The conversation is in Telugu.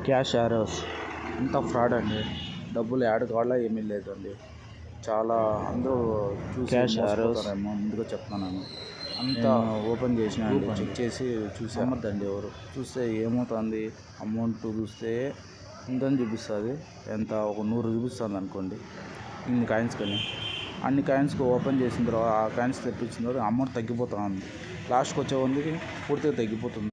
క్యాష్ యారోస్ అంతా ఫ్రాడ్ అండి. డబ్బులు యాడ్ కావాలా ఏమీ లేదండి. చాలా అందరూ చూసి మోసపోతారేమో ముందుగా చెప్తున్నాను. అంతా ఓపెన్ చేసిన అండి, చెక్ చేసి చూసి అమ్మద్దండి ఎవరు. చూస్తే ఏమవుతుంది, అమౌంట్ చూస్తే ఇంతని చూపిస్తుంది. ఎంత ఒక 100 చూపిస్తుంది అనుకోండి ఇన్ని కాయిన్స్. కానీ అన్ని కాయిన్స్కి ఓపెన్ చేసిన తర్వాత ఆ కాయిన్స్ తెప్పించిన తర్వాత అమౌంట్ తగ్గిపోతూ ఉంది. లాస్ట్కి వచ్చే పూర్తిగా తగ్గిపోతుంది.